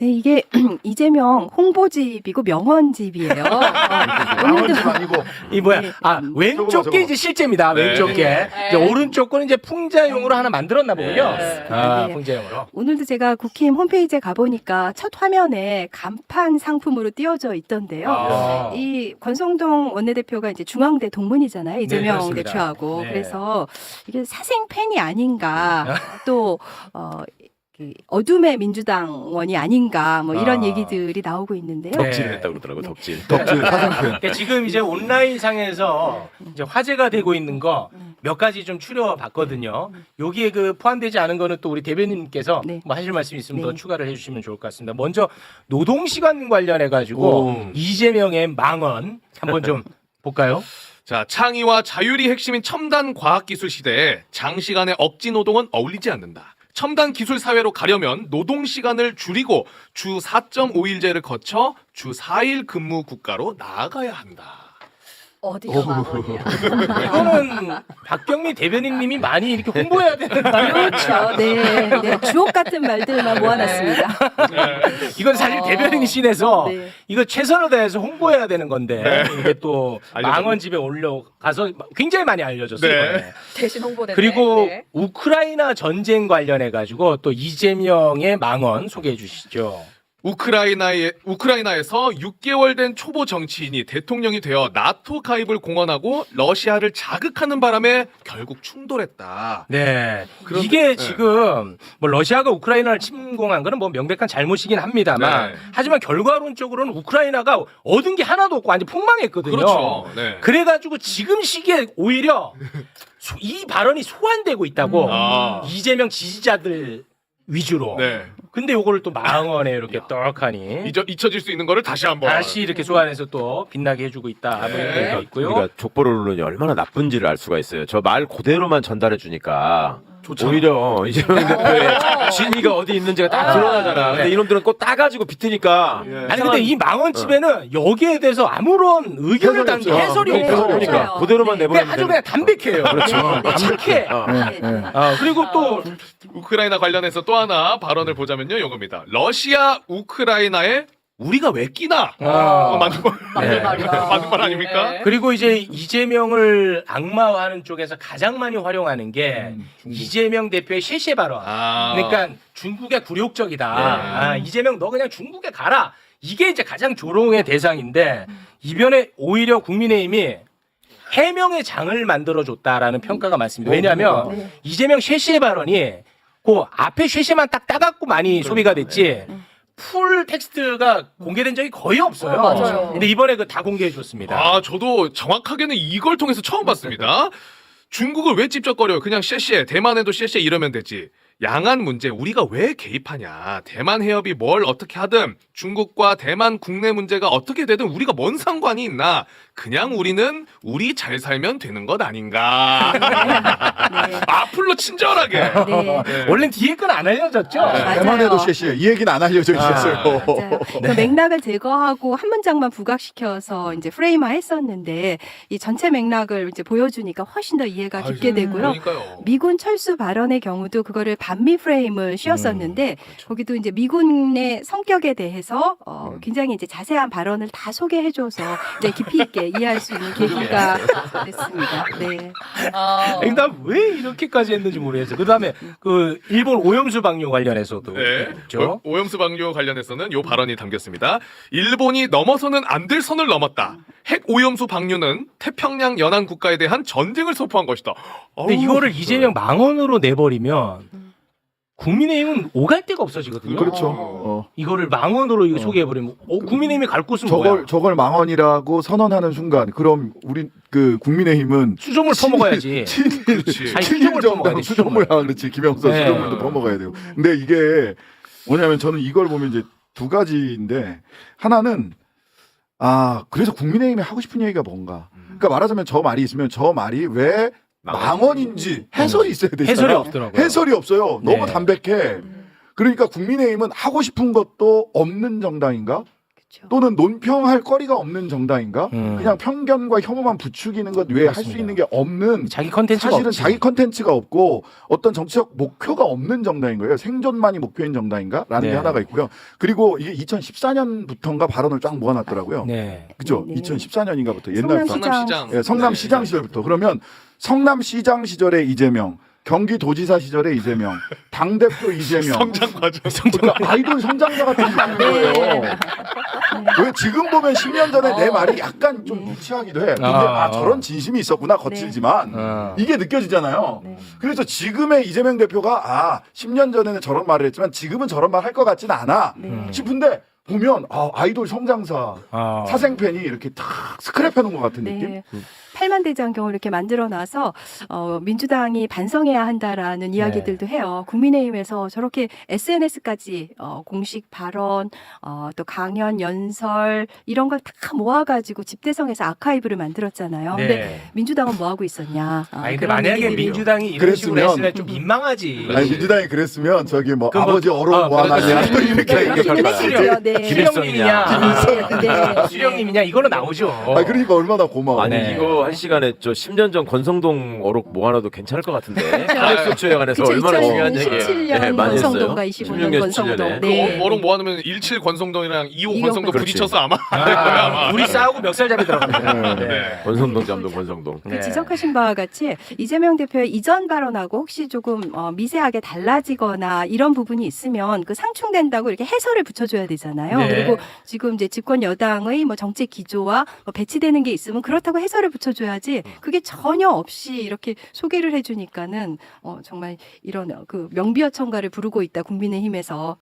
네, 이게 이재명 홍보집이고 명언집이에요. 오늘도 집 아니고 이 뭐야? 네. 왼쪽 저거. 게 이제 실제입니다. 네. 왼쪽 게. 이제 오른쪽 거는 이제 풍자용으로 하나 만들었나 보군요. 네. 네. 풍자용으로. 오늘도 제가 국힘 홈페이지에 가보니까 첫 화면에 간판 상품으로 띄워져 있던데요. 아. 이 권성동 원내대표가 이제 중앙대 동문이잖아요. 이재명 그렇습니다. 대표하고. 네. 그래서 이게 사생 팬이 아닌가 또 그 어둠의 민주당원이 아닌가 뭐 이런 얘기들이 나오고 있는데요. 네. 덕질을 했다고 그러더라고요. 덕질. 덕질 사생팬. 그러니까 지금 이제 온라인상에서 이제 화제가 되고 있는 거 몇 가지 좀 추려봤거든요. 여기에 그 포함되지 않은 거는 또 우리 대변인님께서 네. 뭐 하실 말씀 있으면 네. 더 추가를 해주시면 좋을 것 같습니다. 먼저 노동시간 관련해 가지고 오. 이재명의 망언 한번 좀 볼까요? 자, 창의와 자율이 핵심인 첨단 과학기술 시대에 장시간의 억지 노동은 어울리지 않는다. 첨단 기술 사회로 가려면 노동 시간을 줄이고 주 4.5일제를 거쳐 주 4일 근무 국가로 나아가야 한다. 어디가 망언이야. 이거는 박경미 대변인님이 많이 이렇게 홍보해야 되는 말이에요. 그렇죠. 네, 네. 주옥 같은 말들만 모아놨습니다. 이건 사실 대변인이신에서 네. 이거 최선을 다해서 홍보해야 되는 건데 이게 또 알려졌네. 망언집에 올려가서 굉장히 많이 알려졌어요. 네. 이번에. 대신 홍보됐네. 그리고 네. 우크라이나 전쟁 관련해 가지고 또 이재명의 망언 소개해 주시죠. 우크라이나에서 6개월 된 초보 정치인이 대통령이 되어 나토 가입을 공언하고 러시아를 자극하는 바람에 결국 충돌했다. 네. 그런데- 이게 네. 지금 뭐 러시아가 우크라이나를 침공한 거는 뭐 명백한 잘못이긴 합니다만 네. 하지만 결과론적으로는 우크라이나가 얻은 게 하나도 없고 완전 폭망했거든요. 그렇죠. 네. 그래가지고 지금 시기에 오히려 이 발언이 소환되고 있다고 아. 이재명 지지자들 위주로. 네. 근데 요거를 또 망언에 이렇게 떡하니 잊혀질 수 있는 거를 다시 한번. 다시 이렇게 소환해서 또 빛나게 해주고 있다. 뭐 이런 얘기가 있고요. 우리가 족보를 누르니 얼마나 나쁜지를 알 수가 있어요. 저 말 그대로만 전달해 주니까 좋잖아. 오히려 이재명 대표의 진위가 어디 있는지가 딱 드러나잖아. 근데 이놈들은 꼭 따가지고 비트니까. 아니 근데 이 망언집에는 여기에 대해서 아무런 의견을 단 없죠. 해설이 네, 없어요. 그러니까. 맞아요. 그대로만 네. 그냥 내보내면 아주 그냥 담백해요. 그렇죠. 착해. 네, 네. 그리고 또 우크라이나 관련해서 또 하나 발언을 보자면요, 이겁니다. 러시아 우크라이나에 우리가 왜 끼나? 맞는 말, 맞는 말이다. 맞는 말 아닙니까? 네. 그리고 이제 이재명을 악마화하는 쪽에서 가장 많이 활용하는 게 이재명 대표의 셰셰 발언. 아. 그러니까 중국의 굴욕적이다. 네. 이재명 너 그냥 중국에 가라. 이게 이제 가장 조롱의 대상인데 이번에 오히려 국민의힘이 해명의 장을 만들어줬다라는 평가가 많습니다. 왜냐하면 네. 이재명 셰셰 발언이 그 앞에 셰셰만 딱 따갖고 많이 소비가 됐지 풀 텍스트가 공개된 적이 거의 없어요. 맞아요. 근데 이번에 그 다 공개해 줬습니다. 아, 저도 정확하게는 이걸 통해서 처음 봤습니다. 중국을 왜 찝쩍거려요? 그냥 쎄쎄, 대만에도 쎄쎄 이러면 되지. 양안 문제 우리가 왜 개입하냐? 대만 해협이 뭘 어떻게 하든 중국과 대만 국내 문제가 어떻게 되든 우리가 뭔 상관이 있나? 그냥 우리는 우리 잘 살면 되는 것 아닌가? 네. 앞으로 친절하게. 네. 원래 뒤에 건 안 알려졌죠? 맞아요. 대만에도 셰시 이 얘기는 안 알려져 있었어요. 맞아요. 그 맥락을 제거하고 한 문장만 부각시켜서 이제 프레임화 했었는데 이 전체 맥락을 이제 보여주니까 훨씬 더 이해가 깊게 되고요. 그러니까요. 미군 철수 발언의 경우도 그거를 반미 프레임을 씌웠었는데 거기도 이제 미군의 성격에 대해서 굉장히 이제 자세한 발언을 다 소개해줘서 이제 깊이 있게 이해할 수 있는 계기가 됐습니다. 네. 난왜 이렇게까지 했는지 모르겠어요. 그다음에 그 일본 오염수 방류 관련해서도 네. 있죠. 오염수 방류 관련해서는 요 발언이 담겼습니다. 일본이 넘어서는 안 될 선을 넘었다. 핵 오염수 방류는 태평양 연안 국가에 대한 전쟁을 선포한 것이다. 근데 어우, 이거를 이재명 망언으로 내버리면 국민의힘은 오갈 데가 없어지거든요. 그렇죠. 이거를 망언으로 이거 소개해버리면 국민의힘이 갈 곳은 뭐야? 저걸 망언이라고 선언하는 순간 그럼 우리 그 국민의힘은 수돗물 퍼먹어야지. 그렇지. 아니, 친일 수돗물 정당 퍼먹어야 돼, 수돗물 그렇지 김영선 네. 수돗물도 퍼먹어야 되고. 근데 이게 뭐냐면 저는 이걸 보면 이제 두 가지인데 하나는 그래서 국민의힘이 하고 싶은 얘기가 뭔가. 그러니까 말하자면 저 말이 있으면 저 말이 왜 망언인지 해설이 있어야 되잖아요. 해설이 없더라고요. 해설이 없어요. 너무 네. 담백해. 그러니까 국민의힘은 하고 싶은 것도 없는 정당인가? 그렇죠. 또는 논평할 거리가 없는 정당인가? 음. 그냥 편견과 혐오만 부추기는 것 외에 할 수 그렇습니다. 있는 게 없는 자기 컨텐츠가 사실은 없지. 자기 컨텐츠가 없고 어떤 정치적 목표가 없는 정당인 거예요. 생존만이 목표인 정당인가라는 네. 게 하나가 있고요. 그리고 이게 2014년부터인가 발언을 쫙 모아놨더라고요. 네. 그죠? 네, 네. 2014년인가부터 옛날부터. 성남시장. 예, 성남시장 시절부터. 그러면 성남시장 시절에 이재명, 경기도지사 시절에 이재명, 당대표 이재명. 성장 과정. 그러니까 아이돌 성장자 같은 거예요. 왜 지금 보면 10년 전에 내 말이 약간 좀 유치하기도 해. 근데 저런 진심이 있었구나 거칠지만 이게 느껴지잖아요. 네. 그래서 지금의 이재명 대표가 10년 전에는 저런 말을 했지만 지금은 저런 말 할 것 같지는 않아 네. 싶은데 보면 아이돌 성장사 사생팬이 이렇게 탁 스크랩해 놓은 것 같은 느낌? 네. 팔만대장경을 이렇게 만들어놔서 민주당이 반성해야 한다라는 이야기들도 해요. 국민의힘에서 저렇게 SNS까지 공식 발언, 또 강연, 연설 이런 걸 다 모아가지고 집대성에서 아카이브를 만들었잖아요. 근데 네. 민주당은 뭐 하고 있었냐? 아니 근데 그런 만약에 얘기들이. 민주당이 이런 식으로 그랬으면- 했으면 좀 민망하지. 아니 민주당이 그랬으면 저기 뭐 그럼 뭐- 아버지 어려운 뭐 하나냐 또 이렇게 이렇게 그랬겠죠. 네. 수령님이냐, 네. 수령님이냐 이거는 나오죠. 그러니까 얼마나 고마워. 아니 네. 이거 한 시간에 저 10년 전 권성동 어록 모아놔도 괜찮을 것 같은데 탄핵소추에 관해서 그쵸, 얼마나 중요한 얘기 2017년 많이 했어요. 권성동과 25년 16년, 권성동. 17년에. 네. 어록 모아놓으면 17 권성동이랑 25 이거 권성동 그렇지. 부딪혀서 아마 할 거야 아마. 우리 싸우고 멱살잡이 들어갑니다. 네. 권성동 잠동 권성동. 그 지적하신 바와 같이 이재명 대표의 이전 발언하고 혹시 조금 미세하게 달라지거나 이런 부분이 있으면 그 상충된다고 이렇게 해설을 붙여줘야 되잖아요. 네. 그리고 지금 이제 집권 여당의 뭐 정책 기조와 뭐 배치되는 게 있으면 그렇다고 해설을 붙여줘야지 그게 전혀 없이 이렇게 소개를 해주니까는 정말 이런 그 명비어천가를 부르고 있다 국민의힘에서